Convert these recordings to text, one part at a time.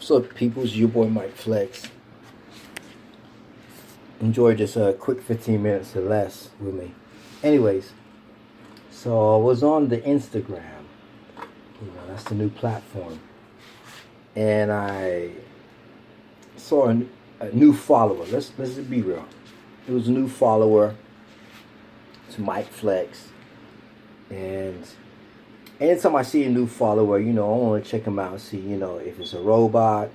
So, people's your boy Mike Flex. Enjoy just a quick 15 minutes or less with me. Anyways, so I was on the Instagram. That's the new platform. And I saw a new follower. Let's be real. It was a new follower to Mike Flex. And anytime I see a new follower, I want to check him out and see, if it's a robot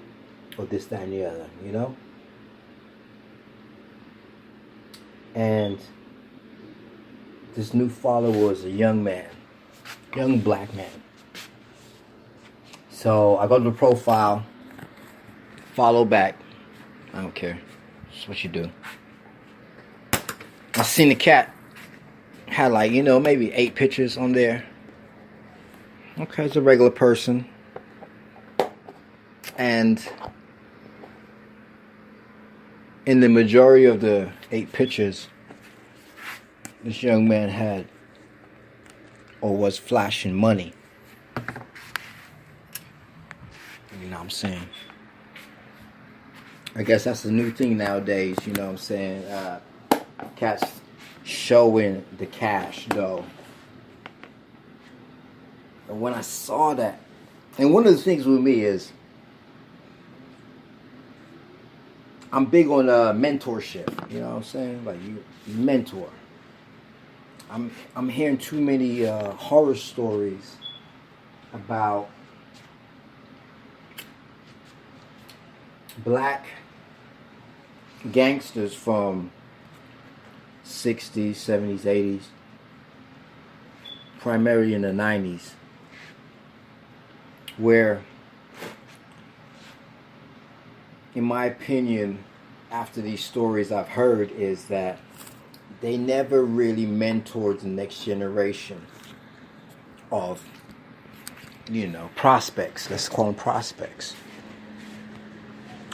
or this, that, and the other, And this new follower is a young black man. So I go to the profile, follow back. I don't care. That's what you do. I seen the cat had maybe 8 pictures on there. Okay, it's a regular person. And in the majority of the 8 pictures, this young man had or was flashing money. You know what I'm saying? I guess that's the new thing nowadays, you know what I'm saying? Cats showing the cash, though. And when I saw that, and one of the things with me is, I'm big on mentorship, you know what I'm saying? Like, you mentor. I'm hearing too many horror stories about black gangsters from 60s, 70s, 80s, primarily in the 90s, where, in my opinion, after these stories I've heard, is that they never really mentored the next generation of, prospects. Let's call them prospects.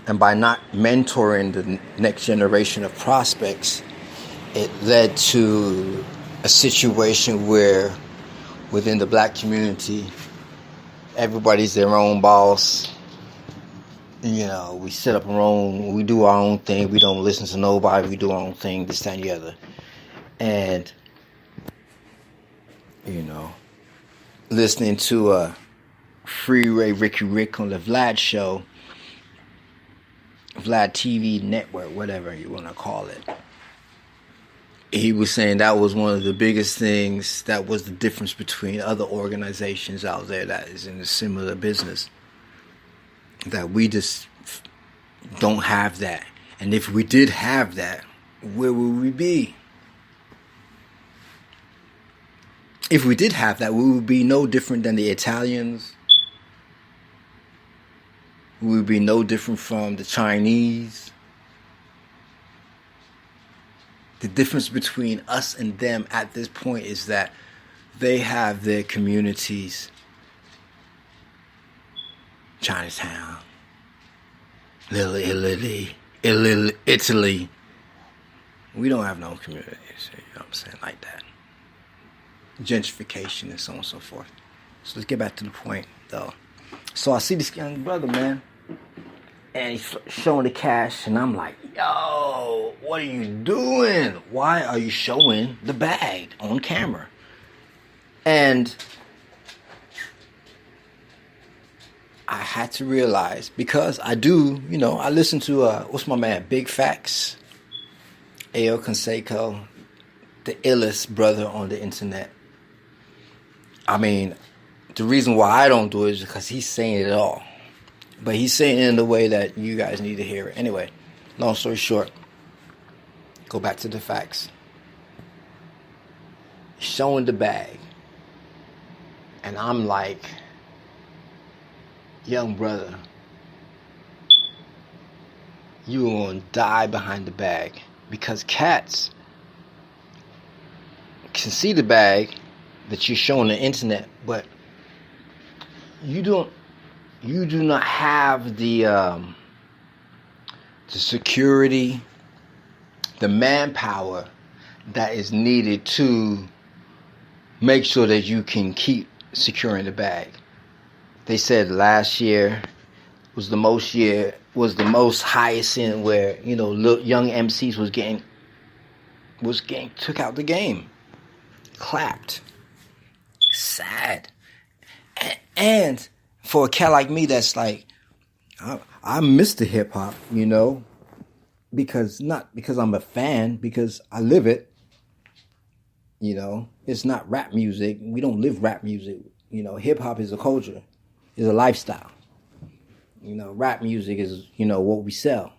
And by not mentoring the next generation of prospects, it led to a situation where within the black community, everybody's their own boss. We set up our own, we do our own thing. We don't listen to nobody. We do our own thing, this, that, and the other. And, listening to Freeway Ricky Rick on the Vlad show, Vlad TV network, whatever you want to call it. He was saying that was one of the biggest things, that was the difference between other organizations out there that is in a similar business. That we just don't have that. And if we did have that, where would we be? If we did have that, we would be no different than the Italians. We would be no different from the Chinese. The difference between us and them at this point is that they have their communities. Chinatown, Little Italy. We don't have no communities, you know what I'm saying, like that. Gentrification and so on and so forth. So let's get back to the point, though. So I see this young brother, man, and he's showing the cash, and I'm like, yo, what are you doing? Why are you showing the bag on camera? And I had to realize, because I do, I listen to, what's my man, Big Facts, A.O. Canseco, the illest brother on the internet. I mean, the reason why I don't do it is because he's saying it all. But he's saying it in the way that you guys need to hear it. Anyway, long story short, go back to the facts. Showing the bag. And I'm like, young brother, you gonna die behind the bag, because cats can see the bag that you show on the internet, but you do not have the security, the manpower that is needed to make sure that you can keep securing the bag. They said last year was the most highest in where, you know, young MCs was getting took out the game, clapped. Sad. And for a cat like me, that's like, I miss the hip hop, you know, not because I'm a fan, because I live it. You know, it's not rap music. We don't live rap music. You know, hip hop is a culture, is a lifestyle. You know, rap music is, you know, what we sell.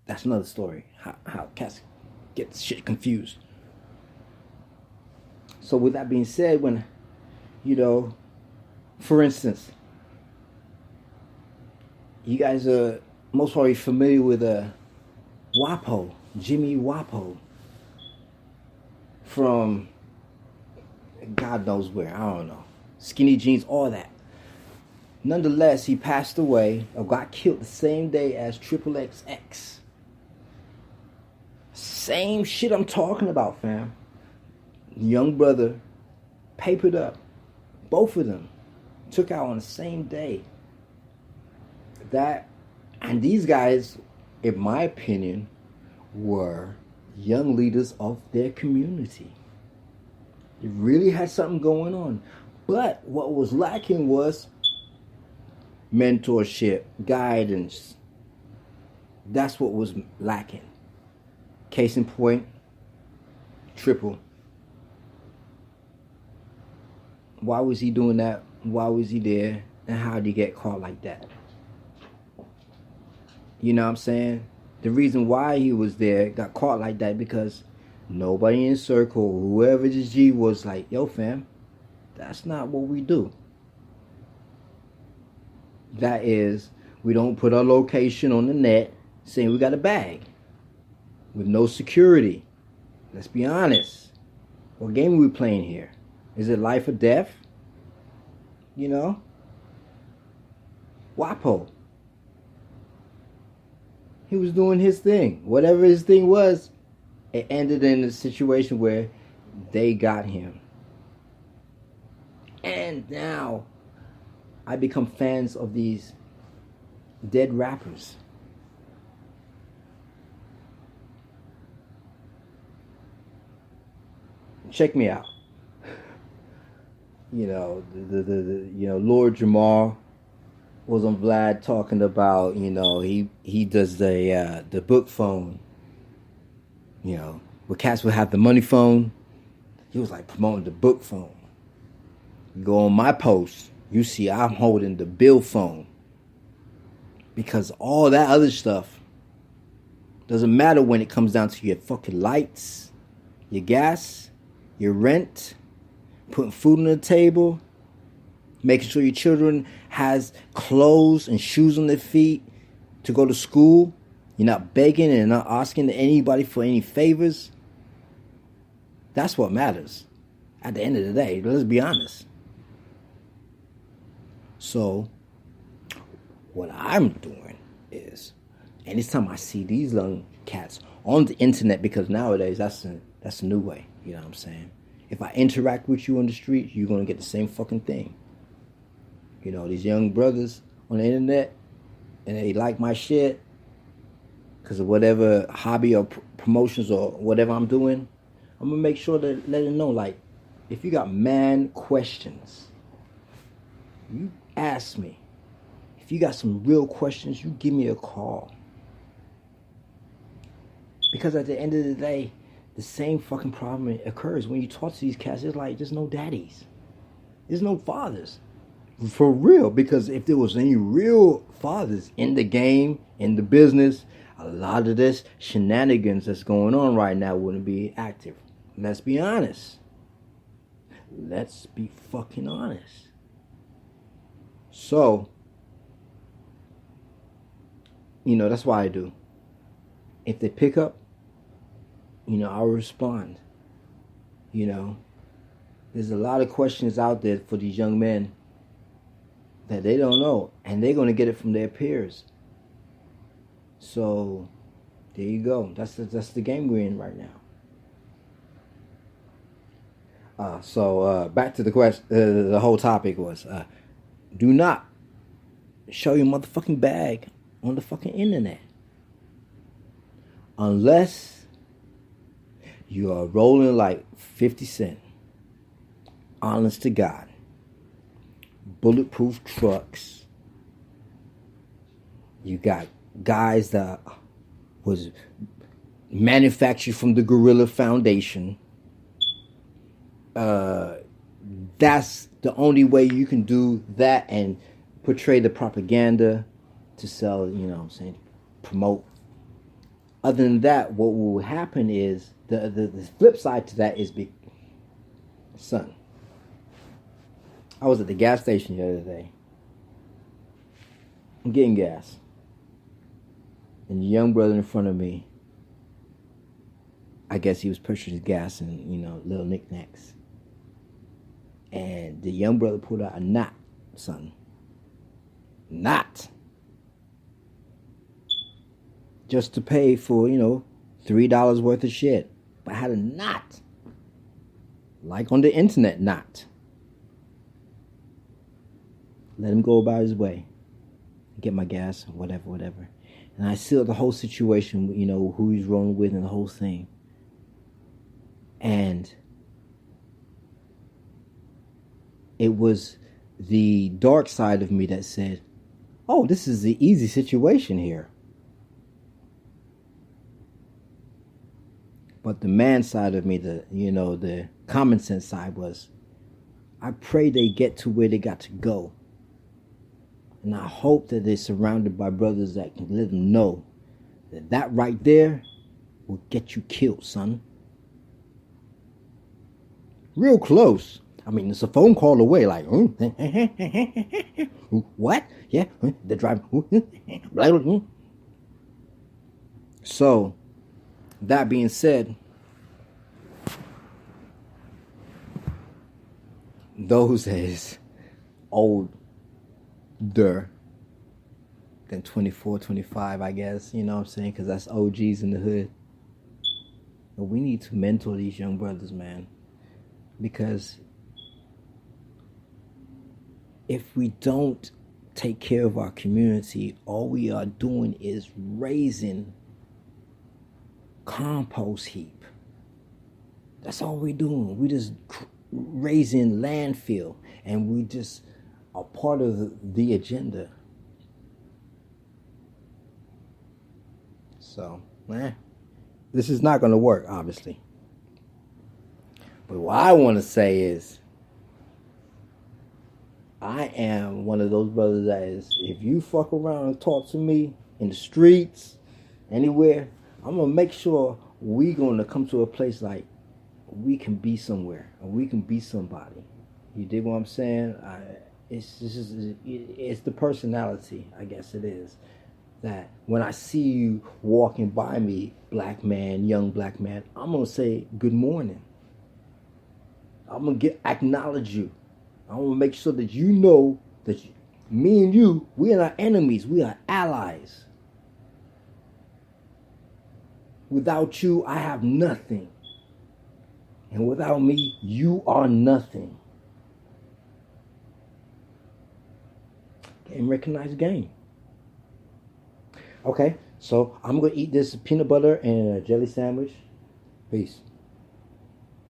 That's another story. How cats get shit confused. So with that being said, when, you know, for instance, you guys are most probably familiar with WAPO, Jimmy WAPO, from God knows where, I don't know, Skinny Jeans, all that. Nonetheless, he passed away or got killed the same day as XXX. Same shit I'm talking about, fam. Young brother, papered up. Both of them took out on the same day. And these guys, in my opinion, were young leaders of their community. It really had something going on. But what was lacking was mentorship, guidance. That's what was lacking. Case in point, Triple. Why was he doing that? Why was he there? And how did he get caught like that? You know what I'm saying? The reason why he was there, got caught like that, because nobody in the circle, whoever the G was like, yo fam, that's not what we do. That is, we don't put our location on the net saying we got a bag with no security. Let's be honest. What game are we playing here? Is it life or death? You know? WAPO. He was doing his thing. Whatever his thing was, it ended in a situation where they got him. And now I become fans of these dead rappers. Check me out. You know, the Lord Jamar was on Vlad talking about, you know, he does the book phone. You know, where cats would have the money phone. He was like promoting the book phone. You go on my post, you see I'm holding the bill phone. Because all that other stuff doesn't matter when it comes down to your fucking lights, your gas, your rent, putting food on the table, making sure your children has clothes and shoes on their feet to go to school. You're not begging and not asking anybody for any favors. That's what matters at the end of the day. Let's be honest. So, what I'm doing is, anytime I see these young cats on the internet, because nowadays that's the new way. You know what I'm saying? If I interact with you on the street, you're going to get the same fucking thing. You know, these young brothers on the internet, and they like my shit because of whatever hobby or promotions or whatever I'm doing, I'm going to make sure to let them know, like, if you got man questions, you ask me. If you got some real questions, you give me a call. Because at the end of the day, the same fucking problem occurs when you talk to these cats. It's like, there's no daddies. There's no fathers. For real. Because if there was any real fathers in the game, in the business, a lot of this shenanigans that's going on right now wouldn't be active. Let's be honest. Let's be fucking honest. So, you know, that's why I do. If they pick up, you know, I'll respond. You know, there's a lot of questions out there for these young men that they don't know, and they're going to get it from their peers. So, there you go. That's the game we're in right now. So back to the question. The whole topic was, do not show your motherfucking bag on the fucking internet. Unless you are rolling like 50 Cent. Honest to God. Bulletproof trucks. You got guys that was manufactured from the Gorilla Foundation. That's the only way you can do that and portray the propaganda to sell, you know what I'm saying, promote. Other than that, what will happen is the flip side to that is son. I was at the gas station the other day. I'm getting gas. And the young brother in front of me, I guess he was purchasing gas and, you know, little knickknacks. And the young brother pulled out a knot, son. Knot. Just to pay for, you know, $3 worth of shit. But I had a knot. Like on the internet, knot. Let him go about his way. Get my gas, whatever. And I sealed the whole situation, you know, who he's rolling with and the whole thing. And it was the dark side of me that said, oh, this is the easy situation here. But the man side of me, the common sense side was, I pray they get to where they got to go. And I hope that they're surrounded by brothers that can let them know that that right there will get you killed, son. Real close. I mean, it's a phone call away, like, what? Yeah, the driver. So, that being said, those is older than 24, 25, I guess, you know what I'm saying? Because that's OGs in the hood. But we need to mentor these young brothers, man. Because if we don't take care of our community, all we are doing is raising compost heap. That's all we're doing. We just raising landfill, and we just are part of the agenda. So, this is not going to work, obviously. But what I want to say is, I am one of those brothers that is, if you fuck around and talk to me in the streets, anywhere, I'm going to make sure we going to come to a place like we can be somewhere, and we can be somebody. You dig what I'm saying? It's the personality, I guess it is, that when I see you walking by me, black man, young black man, I'm going to say good morning. I'm going to acknowledge you. I'm going to make sure that you know that me and you, we are not enemies. We are allies. Without you, I have nothing. And without me, you are nothing. Game recognized game. Okay, so I'm going to eat this peanut butter and a jelly sandwich. Peace.